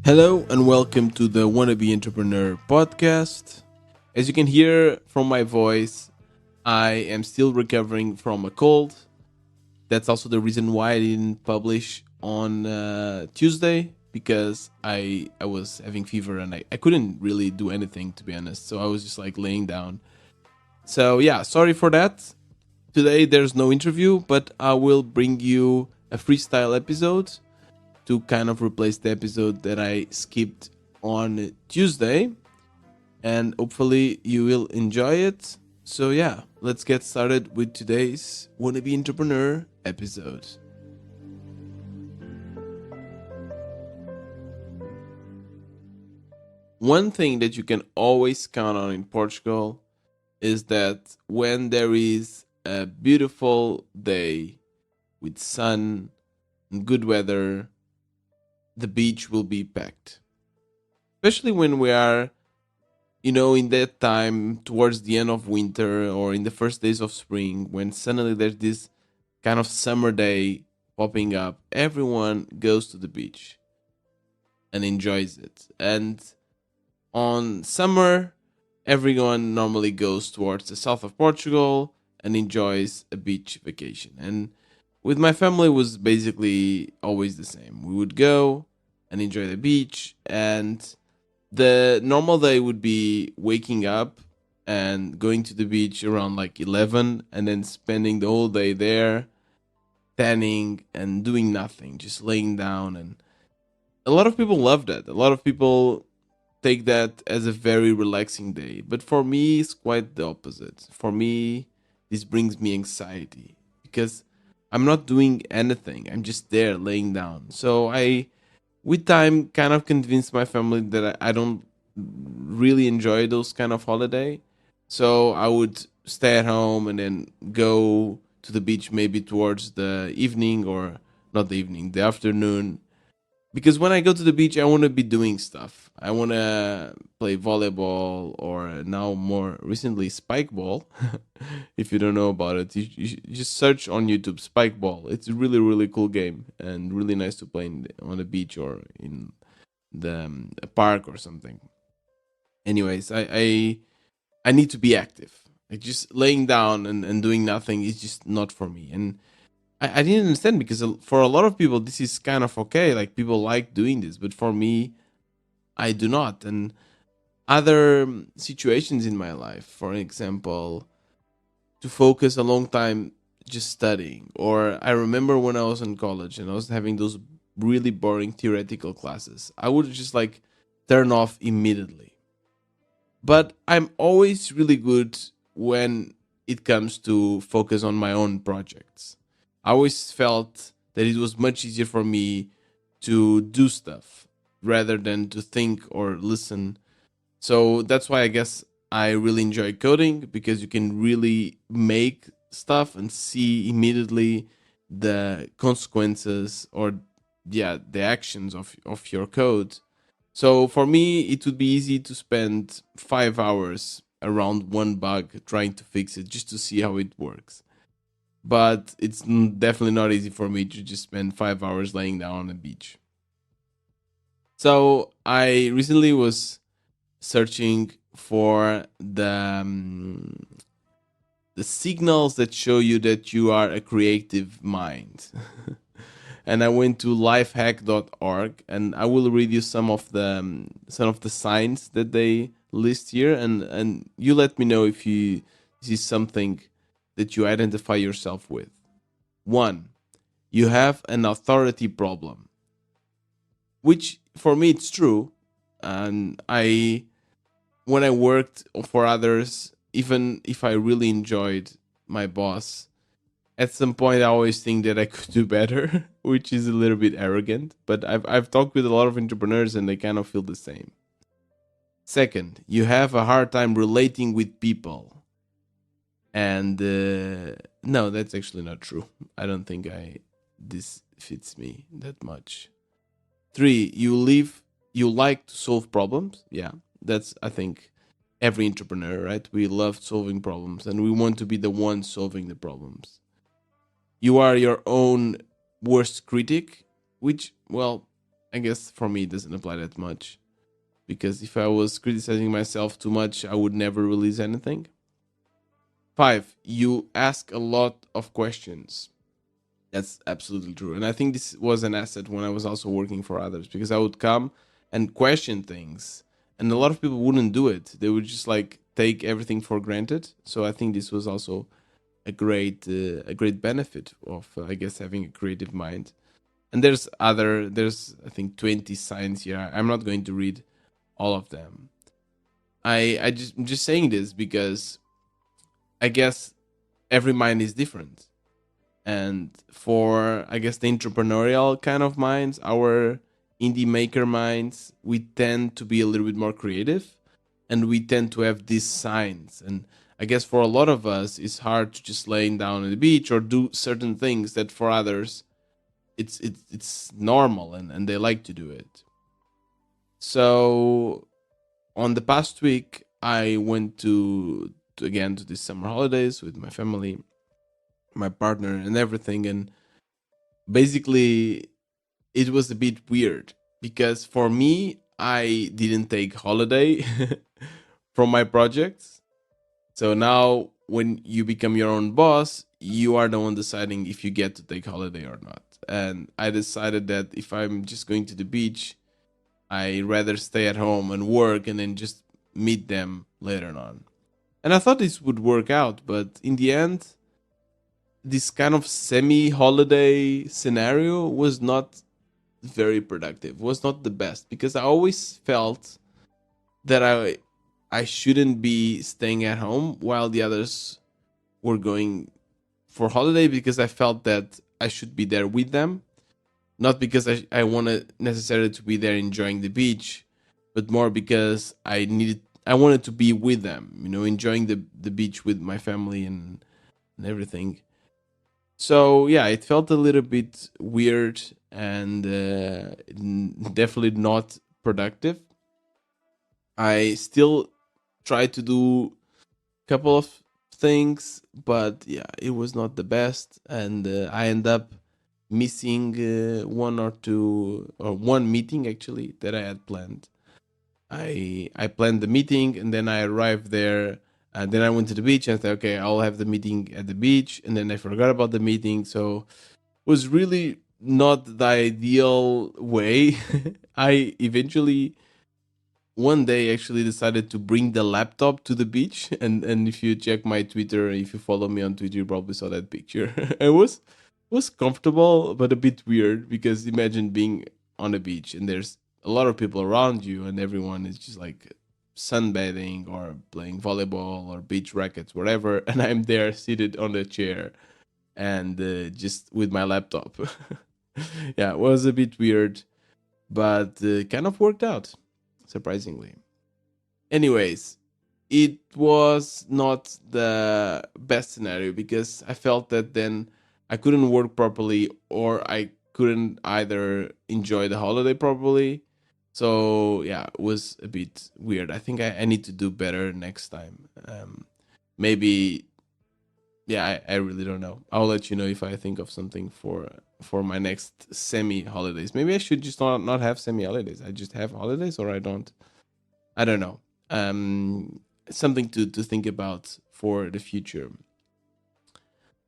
Hello and welcome to the Wannabe Entrepreneur podcast. As you can hear from my voice, I am still recovering from a cold. That's also the reason why I didn't publish on Tuesday because I was having fever and I couldn't really do anything, to be honest. So I was just like laying down. So yeah, sorry for that. Today there's no interview, but I will bring you a freestyle episode to kind of replace the episode that I skipped on Tuesday. And hopefully you will enjoy it. So, yeah, let's get started with today's Wannabe Entrepreneur episode. One thing that you can always count on in Portugal is that when there is a beautiful day with sun and good weather, the beach will be packed. Especially when we are, in that time towards the end of winter or in the first days of spring, when suddenly there's this kind of summer day popping up, everyone goes to the beach and enjoys it. And on summer, everyone normally goes towards the south of Portugal and enjoys a beach vacation. And with my family, it was basically always the same. We would go and enjoy the beach, and the normal day would be waking up and going to the beach around like 11 and then spending the whole day there tanning and doing nothing, just laying down. And a lot of people love that. A lot of people take that as a very relaxing day, but for me it's quite the opposite. For me, this brings me anxiety because I'm not doing anything, I'm just there laying down. So I, with time, kind of convinced my family that I don't really enjoy those kind of holiday. So I would stay at home and then go to the beach maybe towards the evening, or not the evening, the afternoon. Because when I go to the beach, I want to be doing stuff. I want to play volleyball, or now more recently spike ball. If you don't know about it, you just search on YouTube spike ball. It's a really really cool game and really nice to play on the beach or in the a park or something. Anyways, I need to be active. Like just laying down and doing nothing is just not for me. And I didn't understand because for a lot of people this is kind of okay. Like people like doing this, but for me, I do not. And other situations in my life, for example, to focus a long time just studying. Or I remember when I was in college and I was having those really boring theoretical classes, I would just like turn off immediately. But I'm always really good when it comes to focus on my own projects. I always felt that it was much easier for me to do stuff rather than to think or listen. So that's why I guess I really enjoy coding, because you can really make stuff and see immediately the consequences, or yeah, the actions of your code. So for me, it would be easy to spend 5 hours around one bug trying to fix it just to see how it works. But it's definitely not easy for me to just spend 5 hours laying down on the beach. So I recently was searching for the signals that show you that you are a creative mind. And I went to lifehack.org, and I will read you some of the signs that they list here, and you let me know if you see something that you identify yourself with. One, you have an authority problem, which for me it's true. And I, when I worked for others, even if I really enjoyed my boss, at some point I always think that I could do better, which is a little bit arrogant. But I've talked with a lot of entrepreneurs and they kind of feel the same. Second, you have a hard time relating with people, and no, that's actually not true. I don't think I this fits me that much. Three, you like to solve problems. Yeah, that's, I think, every entrepreneur, right? We love solving problems and we want to be the one solving the problems. You are your own worst critic, which, well, I guess for me it doesn't apply that much, because if I was criticizing myself too much, I would never release anything. 5, you ask a lot of questions. That's absolutely true. And I think this was an asset when I was also working for others, because I would come and question things. And a lot of people wouldn't do it. They would just like take everything for granted. So I think this was also a great benefit of I guess having a creative mind. And there's I think 20 signs here. I'm not going to read all of them. I'm just saying this because I guess every mind is different. And for I guess the entrepreneurial kind of minds, our indie maker minds, we tend to be a little bit more creative, and we tend to have these signs. And I guess for a lot of us, it's hard to just laying down on the beach or do certain things that for others it's normal, and they like to do it. So on the past week, I went again to the summer holidays with my family, my partner, and everything. And basically, it was a bit weird because for me, I didn't take holiday from my projects. So now, when you become your own boss, you are the one deciding if you get to take holiday or not. And I decided that if I'm just going to the beach, I rather stay at home and work and then just meet them later on. And I thought this would work out, but in the end, this kind of semi-holiday scenario was not very productive. Was not the best because I always felt that I shouldn't be staying at home while the others were going for holiday, because I felt that I should be there with them, not because I wanted necessarily to be there enjoying the beach, but more because I wanted to be with them, enjoying the beach with my family and everything. So yeah, it felt a little bit weird and definitely not productive. I still tried to do a couple of things, but yeah, it was not the best, and I end up missing one or two, or one meeting actually that I had planned. I planned the meeting, and then I arrived there. And then I went to the beach and said, okay, I'll have the meeting at the beach. And then I forgot about the meeting. So it was really not the ideal way. I eventually one day actually decided to bring the laptop to the beach. And if you check my Twitter, if you follow me on Twitter, you probably saw that picture. It was comfortable but a bit weird, because imagine being on a beach and there's a lot of people around you and everyone is just like sunbathing or playing volleyball or beach rackets, whatever, and I'm there seated on the chair and just with my laptop. Yeah, it was a bit weird, but kind of worked out, surprisingly. Anyways, it was not the best scenario because I felt that then I couldn't work properly, or I couldn't either enjoy the holiday properly. So yeah, it was a bit weird. I think I need to do better next time. Maybe, yeah, I really don't know. I'll let you know if I think of something for my next semi holidays. Maybe I should just not have semi holidays. I just have holidays, or I don't. I don't know. Um, Something to think about for the future.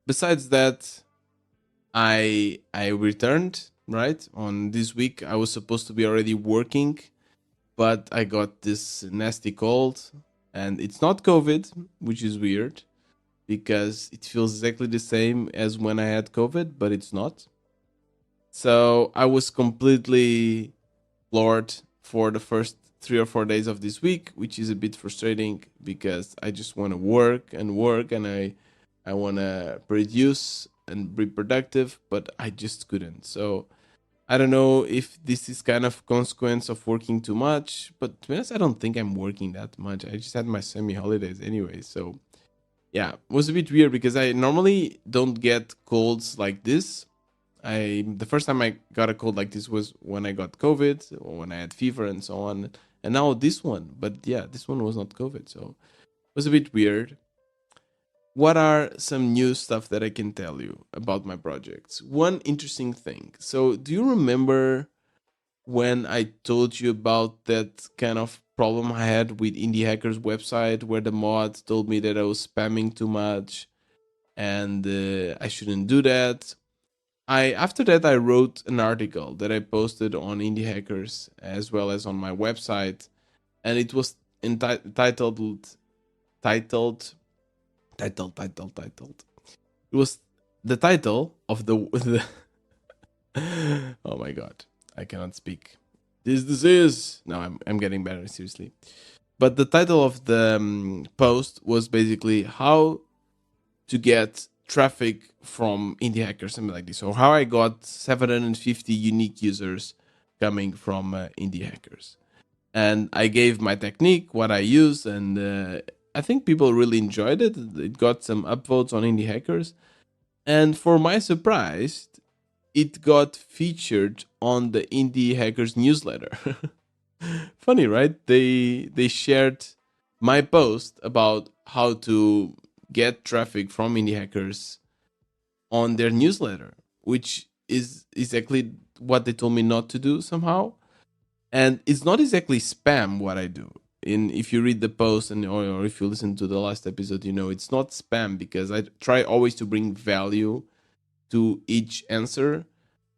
Besides that, I returned right on this week. I was supposed to be already working, but I got this nasty cold, and it's not COVID, which is weird because it feels exactly the same as when I had COVID, but it's not. So I was completely floored for the first 3 or 4 days of this week, which is a bit frustrating because I just want to work and work, and I want to produce and be productive, but I just couldn't. So I don't know if this is kind of consequence of working too much, but to be honest, I don't think I'm working that much. I just had my semi holidays anyway, so yeah, it was a bit weird because I normally don't get colds like this. The first time I got a cold like this was when I got COVID or when I had fever and so on. And now this one, but yeah, this one was not COVID, so it was a bit weird. What are some new stuff that I can tell you about my projects? One interesting thing. So, do you remember when I told you about that kind of problem I had with Indie Hackers website, where the mods told me that I was spamming too much and I shouldn't do that. I After that I wrote an article that I posted on Indie Hackers as well as on my website, and it was titled titled titled. It was the title of the oh my god, I cannot speak. This is no, I'm getting better, seriously. But the title of the post was basically how to get traffic from indie hackers, something like this. So how I got 750 unique users coming from indie hackers, and I gave my technique, what I use, and I think people really enjoyed it. It got some upvotes on indie hackers, and for my surprise, it got featured on the Indie Hackers newsletter. Funny, right? They shared my post about how to get traffic from Indie Hackers on their newsletter, which is exactly what they told me not to do somehow. And it's not exactly spam what I do. If you read the post or if you listen to the last episode, you know it's not spam because I try always to bring value to each answer.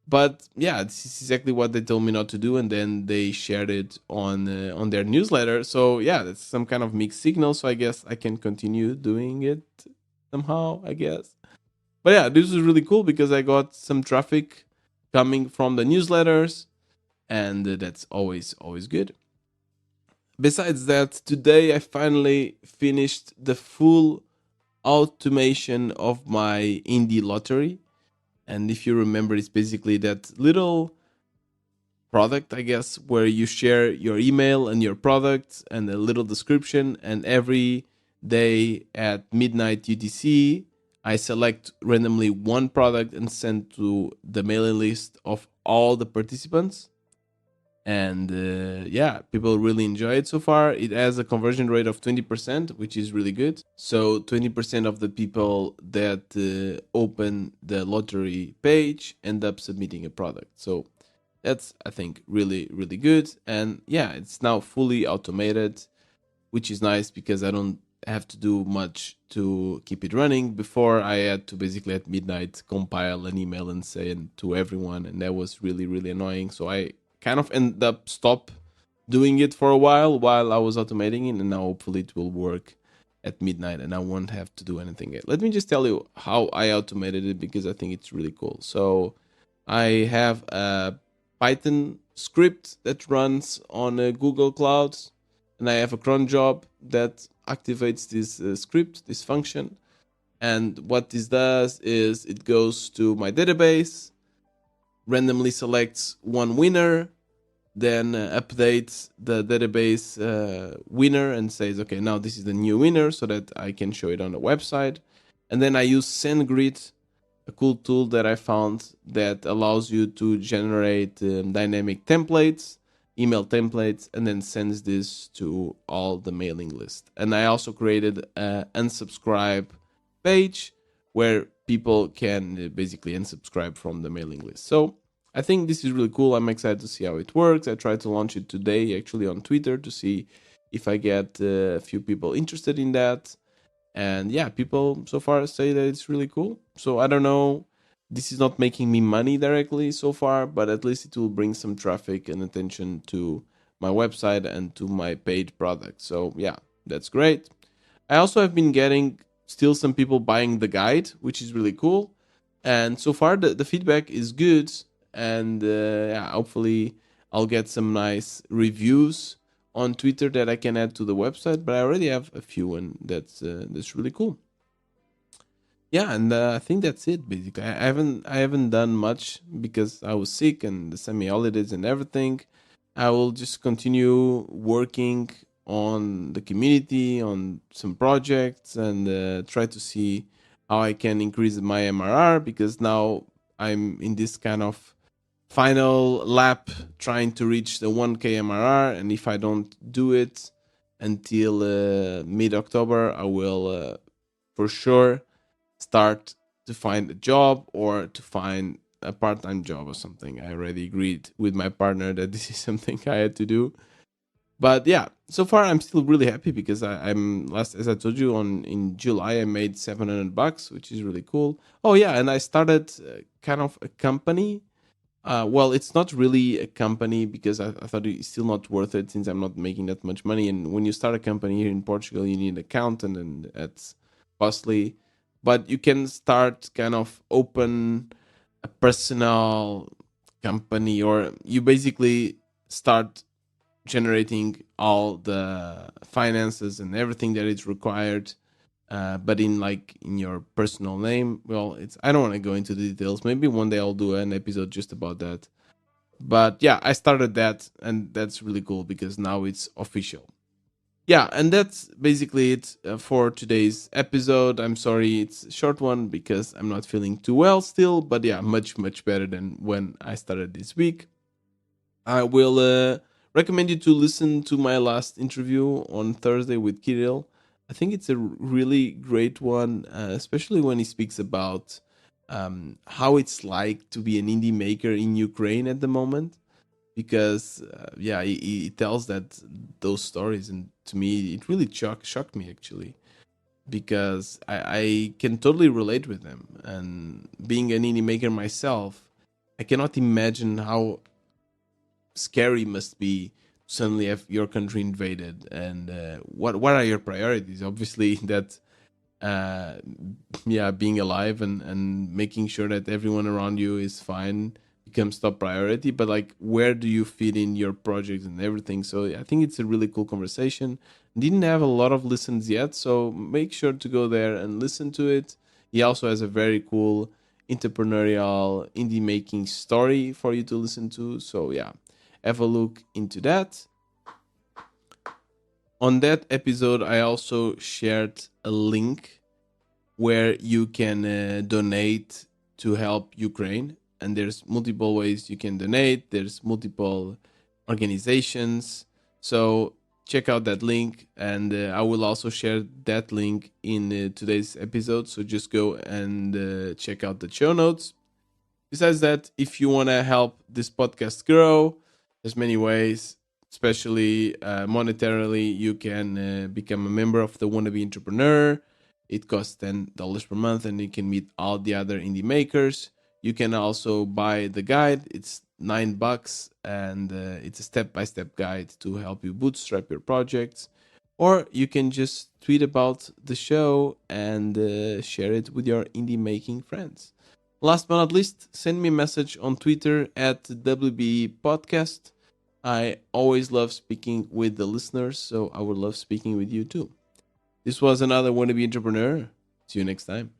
But yeah, this is exactly what they told me not to do, and then they shared it on their newsletter. So yeah, that's some kind of mixed signal. So I guess I can continue doing it somehow, I guess. But yeah, this is really cool because I got some traffic coming from the newsletters, and that's always good. Besides that, today I finally finished the full automation of my indie lottery. And if you remember, it's basically that little product, I guess, where you share your email and your product and a little description. And every day at midnight UTC, I select randomly one product and send to the mailing list of all the participants. And yeah, people really enjoy it so far. It has a conversion rate of 20%, which is really good. So 20% of the people that open the lottery page end up submitting a product. So that's, I think, really good. And yeah, it's now fully automated, which is nice because I don't have to do much to keep it running. Before, I had to basically at midnight compile an email and send to everyone, and that was really annoying. So I kind of end up stop doing it for a while I was automating it, and now hopefully it will work at midnight and I won't have to do anything. Let me just tell you how I automated it because I think it's really cool. So I have a Python script that runs on a Google Cloud, and I have a cron job that activates this script, this function. And what this does is it goes to my database, randomly selects one winner, then updates the database winner and says, okay, now this is the new winner so that I can show it on the website. And then I use SendGrid, a cool tool that I found that allows you to generate dynamic templates, email templates, and then sends this to all the mailing list. And I also created an unsubscribe page where people can basically unsubscribe from the mailing list. So I think this is really cool. I'm excited to see how it works. I tried to launch it today actually on Twitter to see if I get a few people interested in that. And yeah, people so far say that it's really cool. So I don't know. This is not making me money directly so far, but at least it will bring some traffic and attention to my website and to my paid product. So yeah, that's great. I also have been getting still some people buying the guide, which is really cool. And so far, the feedback is good. And yeah, hopefully, I'll get some nice reviews on Twitter that I can add to the website. But I already have a few, and that's really cool. Yeah, and I think that's it. Basically, I haven't done much because I was sick and the semi holidays and everything. I will just continue working on the community, on some projects, and try to see how I can increase my MRR because now I'm in this kind of final lap trying to reach the 1K MRR. And if I don't do it until mid October, I will for sure start to find a job or to find a part-time job or something. I already agreed with my partner that this is something I had to do. But yeah, so far I'm still really happy because I'm last, as I told you, on in July I made $700, which is really cool. Oh yeah, and I started kind of a company. Well, it's not really a company because I thought it's still not worth it since I'm not making that much money. And when you start a company here in Portugal, you need an accountant, and it's costly. But you can start kind of open a personal company, or you basically start generating all the finances and everything that is required, but in like in your personal name. Well, it's, I don't want to go into the details. Maybe one day I'll do an episode just about that. But yeah, I started that, and that's really cool because now it's official. Yeah, and that's basically it for today's episode. I'm sorry it's a short one because I'm not feeling too well still, but yeah, much better than when I started this week. I will recommend you to listen to my last interview on Thursday with Kirill. I think it's a really great one, especially when he speaks about how it's like to be an indie maker in Ukraine at the moment. Because yeah, he tells that those stories, and to me, it really shocked me actually. Because I can totally relate with them, and being an indie maker myself, I cannot imagine how scary must be to suddenly have your country invaded. And what are your priorities? Obviously that uh yeah, being alive and making sure that everyone around you is fine becomes top priority. But like, where do you fit in your projects and everything? So I think it's a really cool conversation. Didn't have a lot of listens yet, so make sure to go there and listen to it. He also has a very cool entrepreneurial indie making story for you to listen to. So yeah, have a look into that. On that episode, I also shared a link where you can donate to help Ukraine. And there's multiple ways you can donate. There's multiple organizations. So check out that link, and I will also share that link in today's episode. So just go and check out the show notes. Besides that, if you want to help this podcast grow, there's many ways, especially monetarily. You can become a member of the Wannabe Entrepreneur. It costs $10 per month, and you can meet all the other indie makers. You can also buy the guide. It's $9, and it's a step-by-step guide to help you bootstrap your projects. Or you can just tweet about the show and share it with your indie making friends. Last but not least, send me a message on Twitter at WBE Podcast. I always love speaking with the listeners, so I would love speaking with you too. This was another Wannabe Entrepreneur. See you next time.